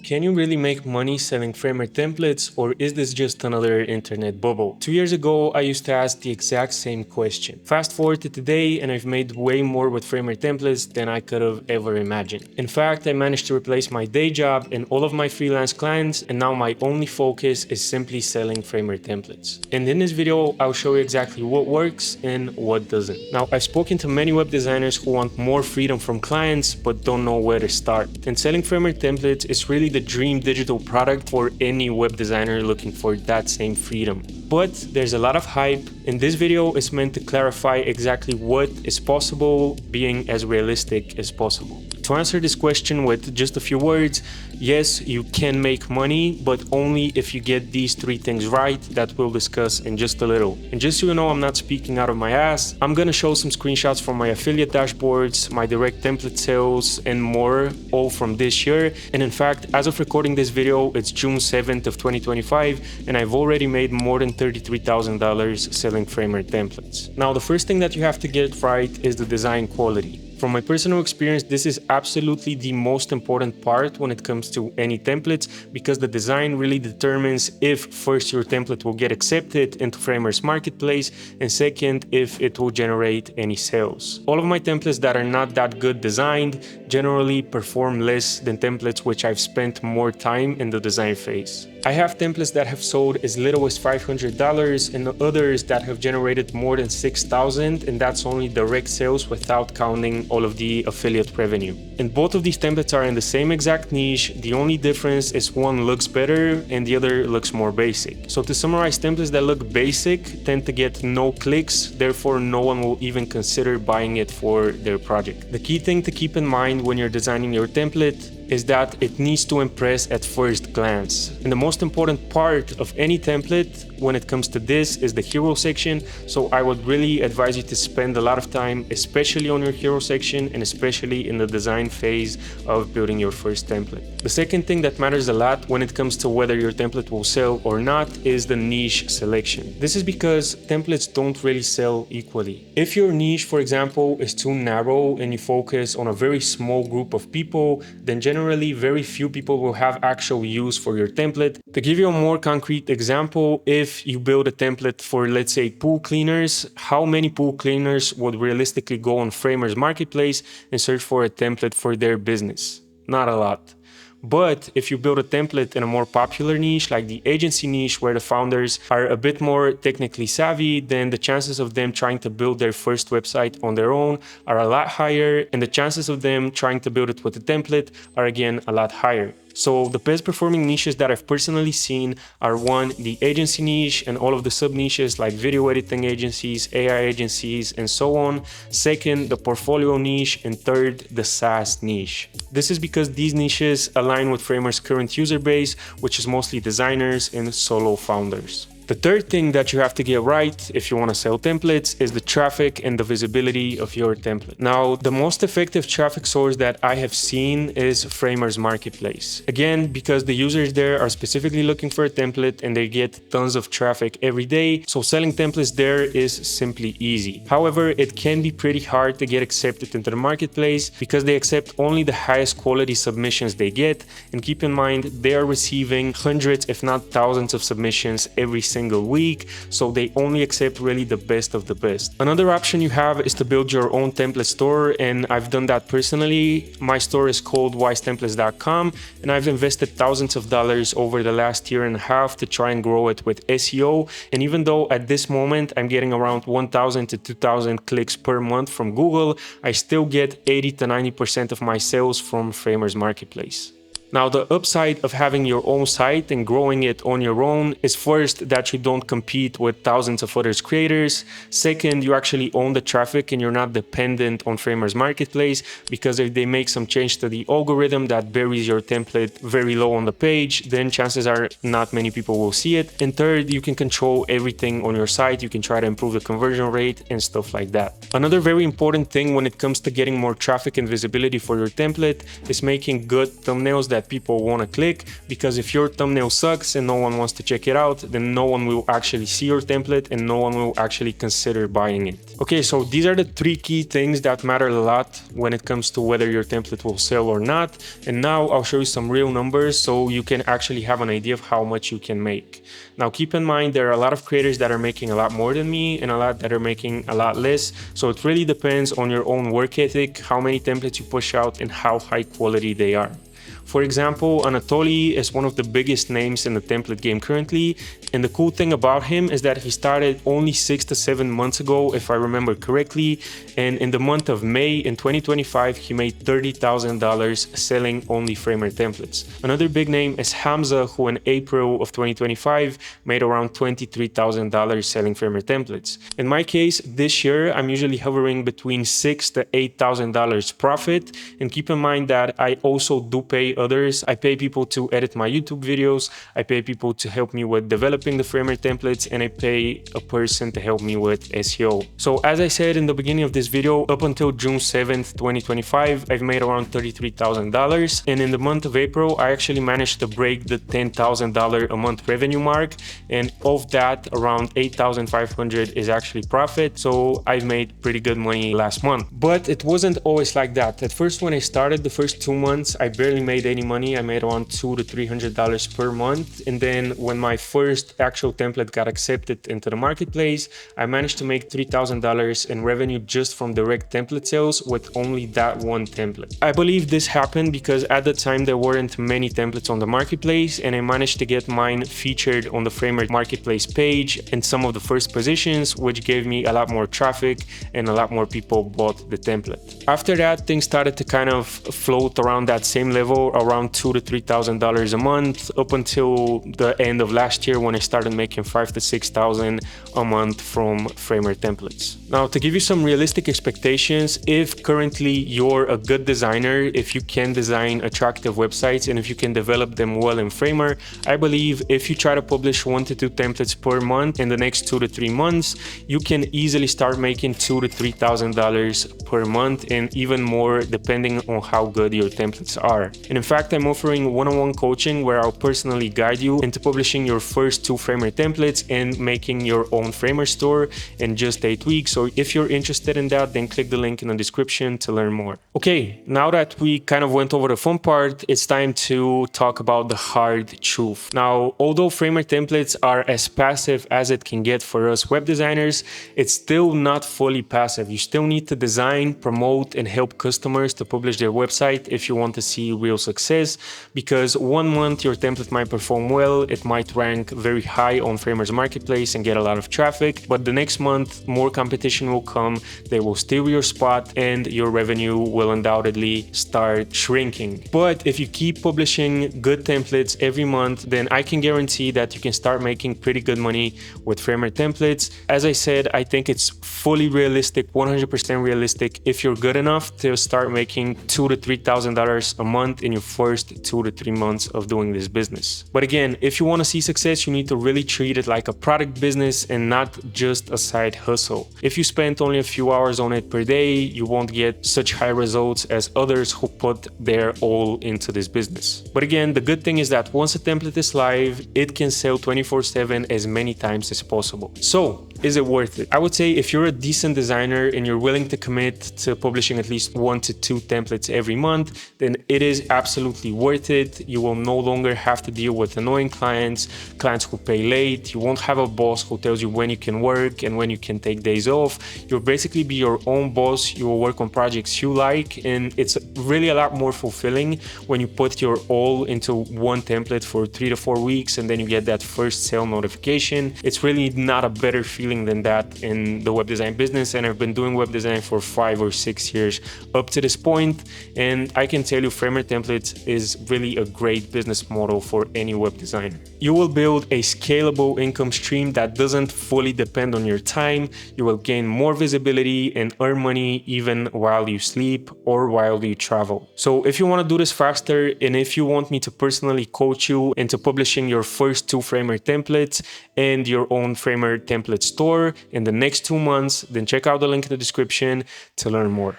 Can you really make money selling Framer templates, or is this just another internet bubble? 2 years ago, I used to ask the exact same question. Fast forward to today, and I've made way more with Framer templates than I could have ever imagined. In fact, I managed to replace my day job and all of my freelance clients, and now my only focus is simply selling Framer templates. And in this video, I'll show you exactly what works and what doesn't. Now, I've spoken to many web designers who want more freedom from clients, but don't know where to start. And selling Framer templates is really the dream digital product for any web designer looking for that same freedom. But there's a lot of hype, and this video is meant to clarify exactly what is possible, being as realistic as possible. To answer this question with just a few words, yes, you can make money, but only if you get these 3 things right that we'll discuss in just a little. And just so you know, I'm not speaking out of my ass. I'm gonna show some screenshots from my affiliate dashboards, my direct template sales, and more, all from this year. And in fact, as of recording this video, it's June 7th of 2025, and I've already made more than $33,000 selling Framer templates. Now, the first thing that you have to get right is the design quality. From my personal experience, this is absolutely the most important part when it comes to any templates, because the design really determines if first your template will get accepted into Framer's marketplace, and second, if it will generate any sales. All of my templates that are not that good designed generally perform less than templates which I've spent more time in the design phase. I have templates that have sold as little as $500 and others that have generated more than $6,000, and that's only direct sales without counting all of the affiliate revenue. And both of these templates are in the same exact niche. The only difference is one looks better and the other looks more basic. So to summarize, templates that look basic tend to get no clicks, therefore no one will even consider buying it for their project. The key thing to keep in mind when you're designing your template is that it needs to impress at first glance. And the most important part of any template when it comes to this is the hero section. So I would really advise you to spend a lot of time, especially on your hero section and especially in the design phase of building your first template. The second thing that matters a lot when it comes to whether your template will sell or not is the niche selection. This is because templates don't really sell equally. If your niche, for example, is too narrow and you focus on a very small group of people, then generally very few people will have actual use for your template. To give you a more concrete example, if you build a template for, let's say, pool cleaners, how many pool cleaners would realistically go on Framer's marketplace and search for a template for their business? Not a lot. But if you build a template in a more popular niche, like the agency niche, where the founders are a bit more technically savvy, then the chances of them trying to build their first website on their own are a lot higher, and the chances of them trying to build it with a template are again a lot higher. So the best performing niches that I've personally seen are: 1, the agency niche and all of the sub niches like video editing agencies, AI agencies, and so on. 2nd, the portfolio niche, and 3rd, the SaaS niche. This is because these niches align with Framer's current user base, which is mostly designers and solo founders. The third thing that you have to get right if you want to sell templates is the traffic and the visibility of your template. Now, the most effective traffic source that I have seen is Framer's marketplace. Again, because the users there are specifically looking for a template and they get tons of traffic every day, so selling templates there is simply easy. However, it can be pretty hard to get accepted into the marketplace because they accept only the highest quality submissions they get, and keep in mind they are receiving hundreds if not thousands of submissions every single week, so they only accept really the best of the best. Another option you have is to build your own template store, and I've done that personally. My store is called wisetemplates.com, and I've invested thousands of dollars over the last year and a half to try and grow it with SEO. And even though at this moment I'm getting around 1,000 to 2,000 clicks per month from Google, I still get 80 to 90% of my sales from Framer's marketplace. Now, the upside of having your own site and growing it on your own is, first, that you don't compete with thousands of other creators. Second, you actually own the traffic and you're not dependent on Framer's marketplace, because if they make some change to the algorithm that buries your template very low on the page, then chances are not many people will see it. And third, you can control everything on your site. You can try to improve the conversion rate and stuff like that. Another very important thing when it comes to getting more traffic and visibility for your template is making good thumbnails that that people want to click, because if your thumbnail sucks and no one wants to check it out, then no one will actually see your template and no one will actually consider buying it. Okay, so these are the 3 key things that matter a lot when it comes to whether your template will sell or not. And now I'll show you some real numbers so you can actually have an idea of how much you can make. Now keep in mind, there are a lot of creators that are making a lot more than me and a lot that are making a lot less. So it really depends on your own work ethic, how many templates you push out and how high quality they are. For example, Anatoly is one of the biggest names in the template game currently, and the cool thing about him is that he started only 6 to 7 months ago, if I remember correctly, and in the month of May in 2025 he made $30,000 selling only Framer templates. Another big name is Hamza, who in April of 2025 made around $23,000 selling Framer templates. In my case, this year I'm usually hovering between $6,000 to $8,000 profit, and keep in mind that I also do pay others. I pay people to edit my YouTube videos, I pay people to help me with developing the Framer templates, and I pay a person to help me with SEO. So as I said in the beginning of this video, up until June 7th, 2025, I've made around $33,000. And in the month of April, I actually managed to break the $10,000 a month revenue mark. And of that, around $8,500 is actually profit. So I've made pretty good money last month. But it wasn't always like that. At first, when I started, the first 2 months, I barely made any money. I made around $200 to $300 per month. And then when my first actual template got accepted into the marketplace, I managed to make $3,000 in revenue just from direct template sales with only that one template. I believe this happened because at the time there weren't many templates on the marketplace, and I managed to get mine featured on the Framer marketplace page in some of the first positions, which gave me a lot more traffic and a lot more people bought the template. After that, things started to kind of float around that same level, around $2,000 to $3,000 a month, up until the end of last year when I started making $5,000 to $6,000 a month from Framer templates. Now, to give you some realistic expectations, if currently you're a good designer, if you can design attractive websites and if you can develop them well in Framer, I believe if you try to publish 1 to 2 templates per month in the next 2 to 3 months, you can easily start making $2,000 to $3,000 per month, and even more depending on how good your templates are. And in fact, I'm offering one-on-one coaching where I'll personally guide you into publishing your first 2 Framer templates and making your own Framer store in just 8 weeks. So if you're interested in that, then click the link in the description to learn more. Okay, now that we kind of went over the fun part, it's time to talk about the hard truth. Now, although Framer templates are as passive as it can get for us web designers, it's still not fully passive. You still need to design, promote, and help customers to publish their website if you want to see real success, because 1 month your template might perform well, it might rank very high on Framer's marketplace and get a lot of traffic, but the next month more competition will come, they will steal your spot, and your revenue will undoubtedly start shrinking. But if you keep publishing good templates every month, then I can guarantee that you can start making pretty good money with Framer templates. As I said, I think it's fully realistic, 100% realistic, if you're good enough to start making $2,000 to $3,000 a month in your first 2 to 3 months of doing this business. But again, if you want to see success, you need to really treat it like a product business and not just a side hustle. If you spend only a few hours on it per day, you won't get such high results as others who put their all into this business. But again, the good thing is that once a template is live, it can sell 24/7 as many times as possible. So, is it worth it? I would say if you're a decent designer and you're willing to commit to publishing at least 1 to 2 templates every month, then it is absolutely worth it. You will no longer have to deal with annoying clients who pay late. You won't have a boss who tells you when you can work and when you can take days off. You'll basically be your own boss. You will work on projects you like, and it's really a lot more fulfilling when you put your all into one template for 3 to 4 weeks and then you get that first sale notification. It's really not a better feeling than that in the web design business, and I've been doing web design for 5 or 6 years up to this point, and I can tell you Framer templates is really a great business model for any web designer. You will build a scalable income stream that doesn't fully depend on your time. You will gain more visibility and earn money even while you sleep or while you travel. So if you want to do this faster, and if you want me to personally coach you into publishing your first 2 Framer templates and your own Framer template store in the next 2 months, then check out the link in the description to learn more.